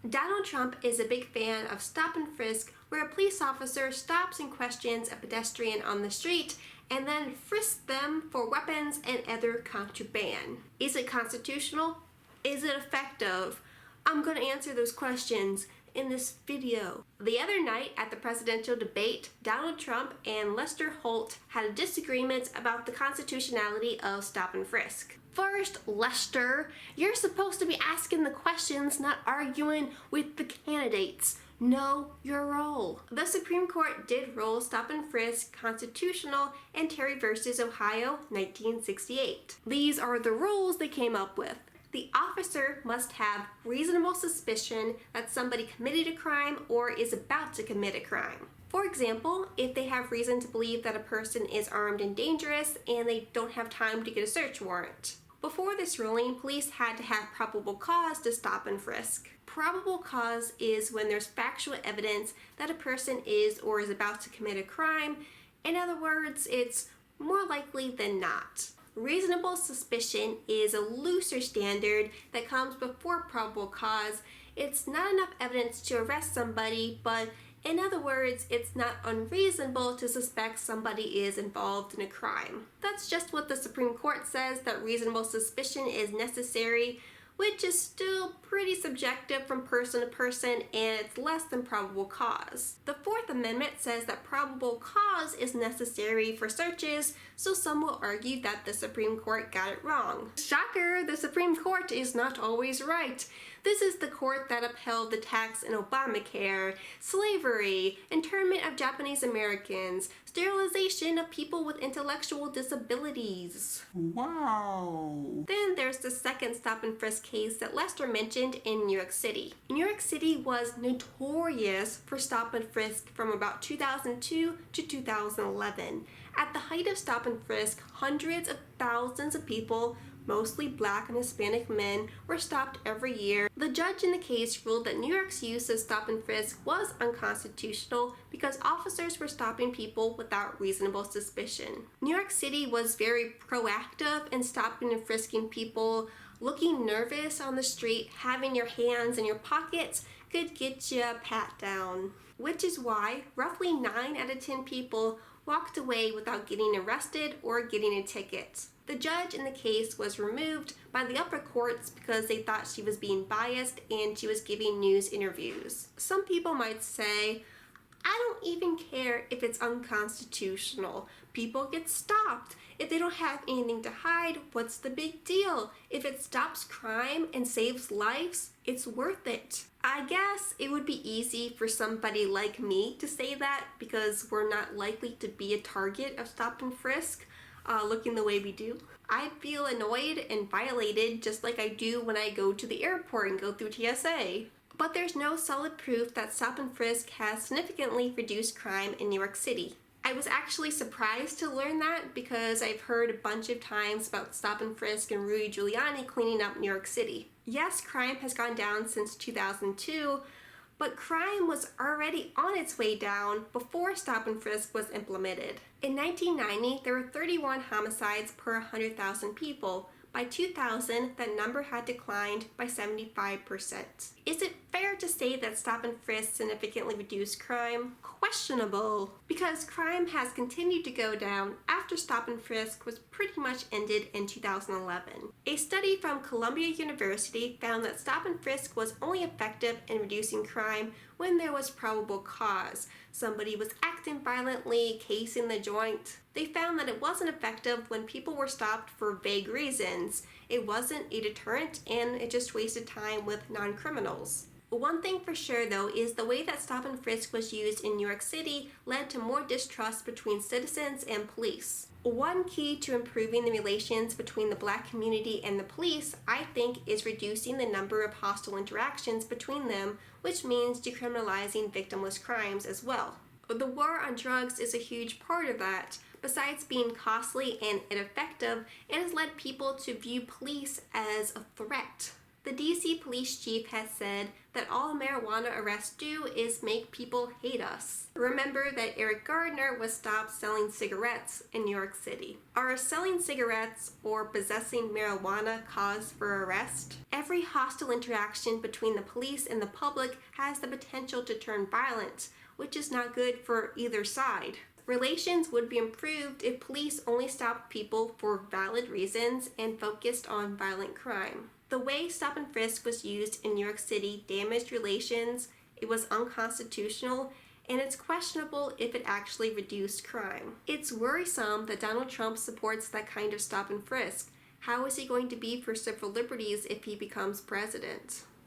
Donald Trump is a big fan of stop and frisk, where a police officer stops and questions a pedestrian on the street and then frisks them for weapons and other contraband. Is it constitutional? Is it effective? I'm going to answer those questions in this video. The other night at the presidential debate, Donald Trump and Lester Holt had a disagreement about the constitutionality of stop and frisk. First, Lester, you're supposed to be asking the questions, not arguing with the candidates. Know your role. The Supreme Court did rule stop and frisk constitutional in Terry v. Ohio, 1968. These are the rules they came up with. The officer must have reasonable suspicion that somebody committed a crime or is about to commit a crime. For example, if they have reason to believe that a person is armed and dangerous and they don't have time to get a search warrant. Before this ruling, police had to have probable cause to stop and frisk. Probable cause is when there's factual evidence that a person is or is about to commit a crime. In other words, it's more likely than not. Reasonable suspicion is a looser standard that comes before probable cause. It's not enough evidence to arrest somebody, but in other words, it's not unreasonable to suspect somebody is involved in a crime. That's just what the Supreme Court says, that reasonable suspicion is necessary, which is still pretty subjective from person to person, and it's less than probable cause. The Fourth Amendment says that probable cause is necessary for searches, so some will argue that the Supreme Court got it wrong. Shocker, the Supreme Court is not always right. This is the court that upheld the tax in Obamacare, slavery, internment of Japanese Americans, sterilization of people with intellectual disabilities. Wow! Then there's the second stop and frisk case that Lester mentioned in New York City. New York City was notorious for stop and frisk from about 2002 to 2011. At the height of stop and frisk, hundreds of thousands of people, mostly Black and Hispanic men, were stopped every year. The judge in the case ruled that New York's use of stop and frisk was unconstitutional because officers were stopping people without reasonable suspicion. New York City was very proactive in stopping and frisking people. Looking nervous on the street, having your hands in your pockets could get you a pat down. Which is why roughly 9 out of 10 people walked away without getting arrested or getting a ticket. The judge in the case was removed by the upper courts because they thought she was being biased and she was giving news interviews. Some people might say, I don't even care if it's unconstitutional. People get stopped. If they don't have anything to hide, what's the big deal? If it stops crime and saves lives, it's worth it. I guess it would be easy for somebody like me to say that because we're not likely to be a target of stop and frisk. Looking the way we do. I'd feel annoyed and violated just like I do when I go to the airport and go through TSA. But there's no solid proof that stop and frisk has significantly reduced crime in New York City. I was actually surprised to learn that because I've heard a bunch of times about stop and frisk and Rudy Giuliani cleaning up New York City. Yes, crime has gone down since 2002, but crime was already on its way down before stop and frisk was implemented. In 1990, there were 31 homicides per 100,000 people. By 2000, that number had declined by 75%. Is it fair to say that stop and frisk significantly reduced crime? Questionable, because crime has continued to go down after stop and frisk was pretty much ended in 2011. A study from Columbia University found that stop and frisk was only effective in reducing crime when there was probable cause. Somebody was acting violently, casing the joint. They found that it wasn't effective when people were stopped for vague reasons. It wasn't a deterrent and it just wasted time with non-criminals. One thing for sure though is the way that stop and frisk was used in New York City led to more distrust between citizens and police. One key to improving the relations between the Black community and the police, I think, is reducing the number of hostile interactions between them, which means decriminalizing victimless crimes as well. The war on drugs is a huge part of that. Besides being costly and ineffective, it has led people to view police as a threat. The DC police chief has said that all marijuana arrests do is make people hate us. Remember that Eric Gardner was stopped selling cigarettes in New York City. Are selling cigarettes or possessing marijuana cause for arrest? Every hostile interaction between the police and the public has the potential to turn violent, which is not good for either side. Relations would be improved if police only stopped people for valid reasons and focused on violent crime. The way stop and frisk was used in New York City damaged relations, it was unconstitutional, and it's questionable if it actually reduced crime. It's worrisome that Donald Trump supports that kind of stop and frisk. How is he going to be for civil liberties if he becomes president?